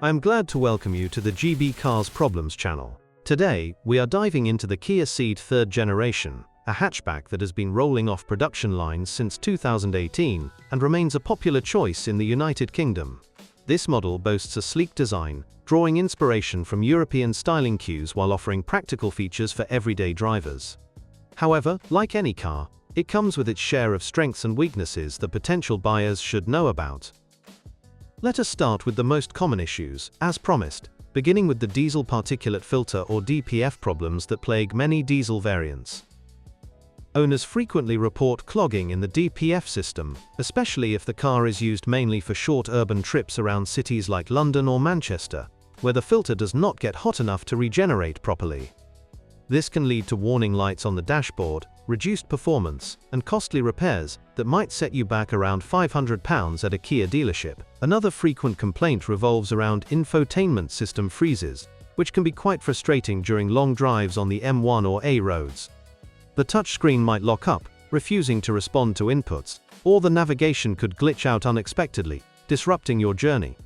I am glad to welcome you to the GB Cars Problems channel. Today, we are diving into the Kia Ceed 3rd generation, a hatchback that has been rolling off production lines since 2018 and remains a popular choice in the United Kingdom. This model boasts a sleek design, drawing inspiration from European styling cues while offering practical features for everyday drivers. However, like any car, it comes with its share of strengths and weaknesses that potential buyers should know about. Let us start with the most common issues, as promised, beginning with the diesel particulate filter or DPF problems that plague many diesel variants. Owners frequently report clogging in the DPF system, especially if the car is used mainly for short urban trips around cities like London or Manchester, where the filter does not get hot enough to regenerate properly. This can lead to warning lights on the dashboard, reduced performance, and costly repairs that might set you back around £500 at a Kia dealership. Another frequent complaint revolves around infotainment system freezes, which can be quite frustrating during long drives on the M1 or A roads. The touchscreen might lock up, refusing to respond to inputs, or the navigation could glitch out unexpectedly, disrupting your journey.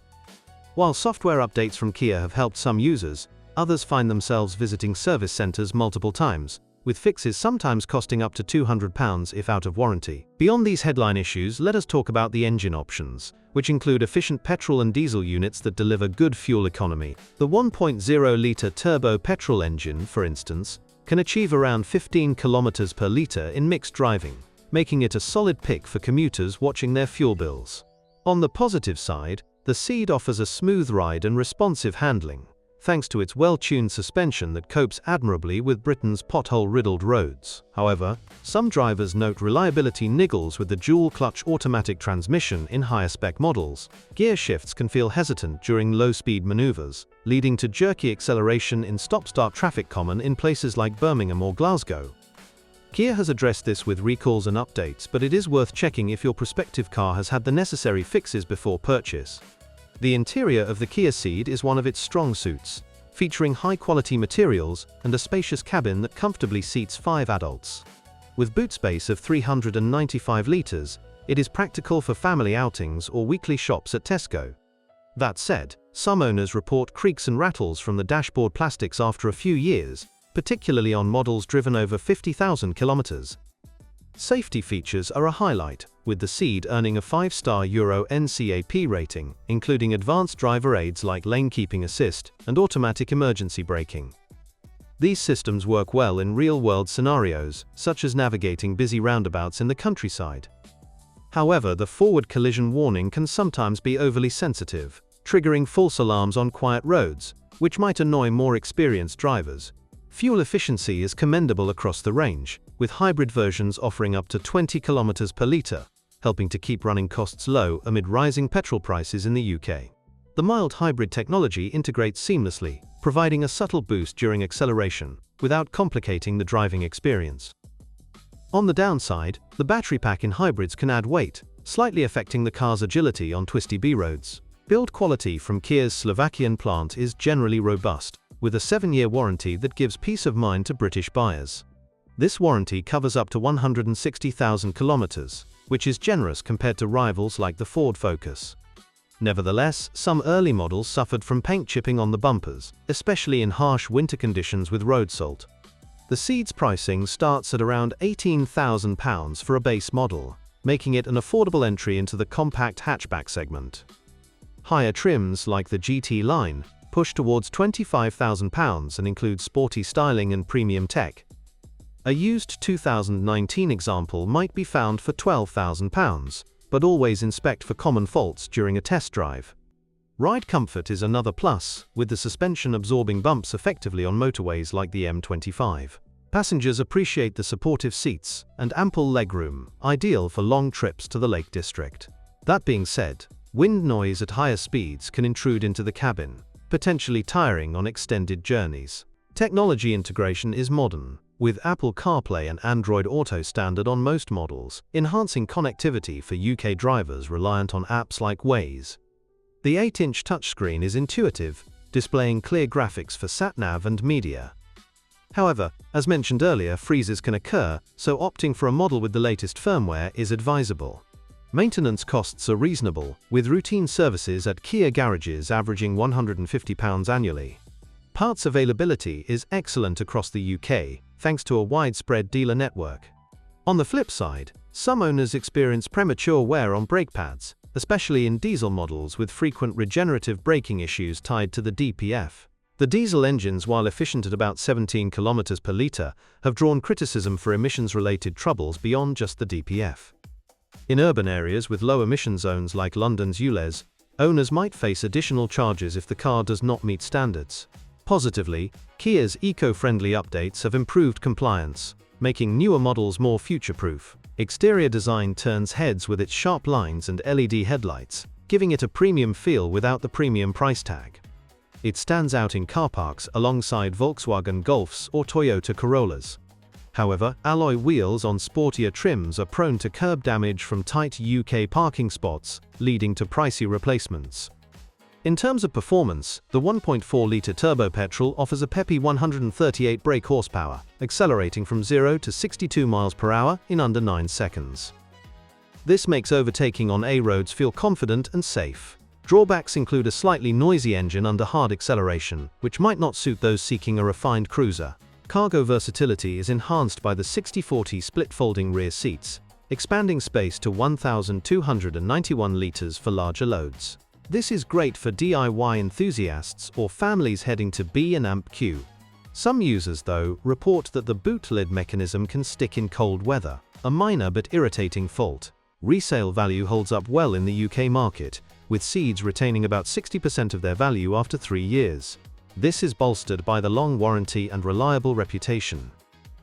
While software updates from Kia have helped some users, others find themselves visiting service centers multiple times, with fixes sometimes costing up to £200 if out of warranty. Beyond these headline issues, let us talk about the engine options, which include efficient petrol and diesel units that deliver good fuel economy. The 1.0-litre turbo petrol engine, for instance, can achieve around 15 km per litre in mixed driving, making it a solid pick for commuters watching their fuel bills. On the positive side, the Ceed offers a smooth ride and responsive handling, thanks to its well-tuned suspension that copes admirably with Britain's pothole-riddled roads. However, some drivers note reliability niggles with the dual-clutch automatic transmission in higher-spec models. Gear shifts can feel hesitant during low-speed maneuvers, leading to jerky acceleration in stop-start traffic common in places like Birmingham or Glasgow. Kia has addressed this with recalls and updates, but it is worth checking if your prospective car has had the necessary fixes before purchase. The interior of the Kia Ceed is one of its strong suits, featuring high-quality materials and a spacious cabin that comfortably seats 5 adults. With boot space of 395 litres, it is practical for family outings or weekly shops at Tesco. That said, some owners report creaks and rattles from the dashboard plastics after a few years, particularly on models driven over 50,000 kilometers. Safety features are a highlight, with the Ceed earning a 5-star Euro NCAP rating, including advanced driver aids like lane keeping assist and automatic emergency braking. These systems work well in real-world scenarios, such as navigating busy roundabouts in the countryside. However, the forward collision warning can sometimes be overly sensitive, triggering false alarms on quiet roads, which might annoy more experienced drivers. Fuel efficiency is commendable across the range, with hybrid versions offering up to 20 km per litre, helping to keep running costs low amid rising petrol prices in the UK. The mild hybrid technology integrates seamlessly, providing a subtle boost during acceleration, without complicating the driving experience. On the downside, the battery pack in hybrids can add weight, slightly affecting the car's agility on twisty B-roads. Build quality from Kia's Slovakian plant is generally robust, with a 7-year warranty that gives peace of mind to British buyers. This warranty covers up to 160,000 kilometers, which is generous compared to rivals like the Ford Focus. Nevertheless, some early models suffered from paint chipping on the bumpers, especially in harsh winter conditions with road salt. The Ceed's pricing starts at around £18,000 for a base model, making it an affordable entry into the compact hatchback segment. Higher trims, like the GT line, push towards £25,000 and include sporty styling and premium tech. A used 2019 example might be found for £12,000, but always inspect for common faults during a test drive. Ride comfort is another plus, with the suspension absorbing bumps effectively on motorways like the M25. Passengers appreciate the supportive seats and ample legroom, ideal for long trips to the Lake District. That being said, wind noise at higher speeds can intrude into the cabin, potentially tiring on extended journeys. Technology integration is modern, with Apple CarPlay and Android Auto standard on most models, enhancing connectivity for UK drivers reliant on apps like Waze. The 8-inch touchscreen is intuitive, displaying clear graphics for sat-nav and media. However, as mentioned earlier, freezes can occur, so opting for a model with the latest firmware is advisable. Maintenance costs are reasonable, with routine services at Kia garages averaging £150 annually. Parts availability is excellent across the UK, thanks to a widespread dealer network. On the flip side, some owners experience premature wear on brake pads, especially in diesel models with frequent regenerative braking issues tied to the DPF. The diesel engines, while efficient at about 17 km per litre, have drawn criticism for emissions-related troubles beyond just the DPF. In urban areas with low emission zones like London's ULEZ, owners might face additional charges if the car does not meet standards. Positively, Kia's eco-friendly updates have improved compliance, making newer models more future-proof. Exterior design turns heads with its sharp lines and LED headlights, giving it a premium feel without the premium price tag. It stands out in car parks alongside Volkswagen Golfs or Toyota Corollas. However, alloy wheels on sportier trims are prone to curb damage from tight UK parking spots, leading to pricey replacements. In terms of performance, the 1.4-litre turbo petrol offers a peppy 138 brake horsepower, accelerating from 0 to 62 miles per hour in under 9 seconds. This makes overtaking on A roads feel confident and safe. Drawbacks include a slightly noisy engine under hard acceleration, which might not suit those seeking a refined cruiser. Cargo versatility is enhanced by the 60/40 split-folding rear seats, expanding space to 1,291 litres for larger loads. This is great for DIY enthusiasts or families heading to B&Q. Some users, though, report that the boot lid mechanism can stick in cold weather, a minor but irritating fault. Resale value holds up well in the UK market, with Ceeds retaining about 60% of their value after 3 years. This is bolstered by the long warranty and reliable reputation.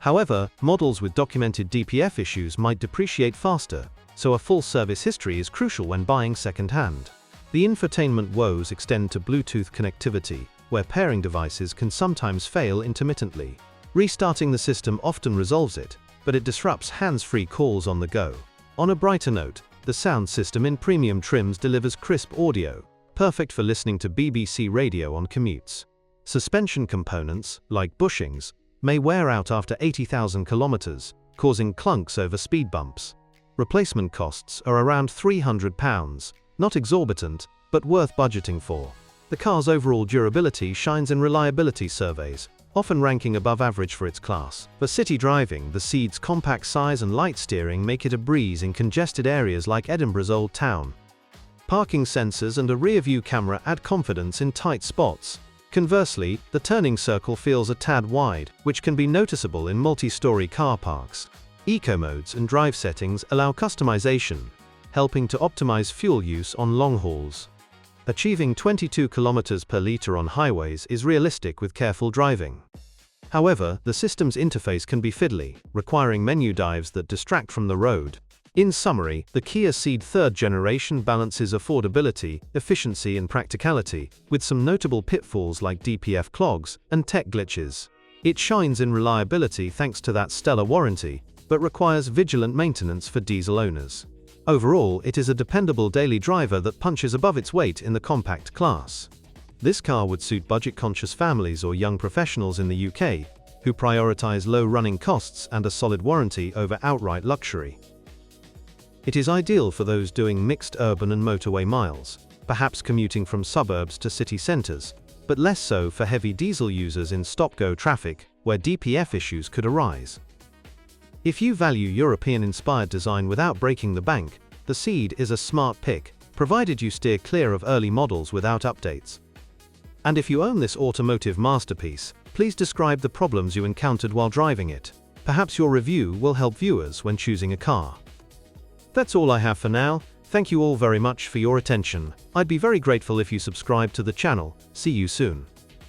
However, models with documented DPF issues might depreciate faster, so a full service history is crucial when buying second-hand. The infotainment woes extend to Bluetooth connectivity, where pairing devices can sometimes fail intermittently. Restarting the system often resolves it, but it disrupts hands-free calls on the go. On a brighter note, the sound system in premium trims delivers crisp audio, perfect for listening to BBC radio on commutes. Suspension components, like bushings, may wear out after 80,000 kilometers, causing clunks over speed bumps. Replacement costs are around £300, not exorbitant, but worth budgeting for. The car's overall durability shines in reliability surveys, often ranking above average for its class. For city driving, the Ceed's compact size and light steering make it a breeze in congested areas like Edinburgh's Old Town. Parking sensors and a rear-view camera add confidence in tight spots. Conversely, the turning circle feels a tad wide, which can be noticeable in multi-story car parks. Eco modes and drive settings allow customization, helping to optimize fuel use on long hauls. Achieving 22 km per litre on highways is realistic with careful driving. However, the system's interface can be fiddly, requiring menu dives that distract from the road. In summary, the Kia Ceed 3rd generation balances affordability, efficiency and practicality, with some notable pitfalls like DPF clogs and tech glitches. It shines in reliability thanks to that stellar warranty, but requires vigilant maintenance for diesel owners. Overall, it is a dependable daily driver that punches above its weight in the compact class. This car would suit budget-conscious families or young professionals in the UK, who prioritize low running costs and a solid warranty over outright luxury. It is ideal for those doing mixed urban and motorway miles, perhaps commuting from suburbs to city centres, but less so for heavy diesel users in stop-go traffic, where DPF issues could arise. If you value European-inspired design without breaking the bank, the Ceed is a smart pick, provided you steer clear of early models without updates. And if you own this automotive masterpiece, please describe the problems you encountered while driving it. Perhaps your review will help viewers when choosing a car. That's all I have for now. Thank you all very much for your attention. I'd be very grateful if you subscribe to the channel. See you soon.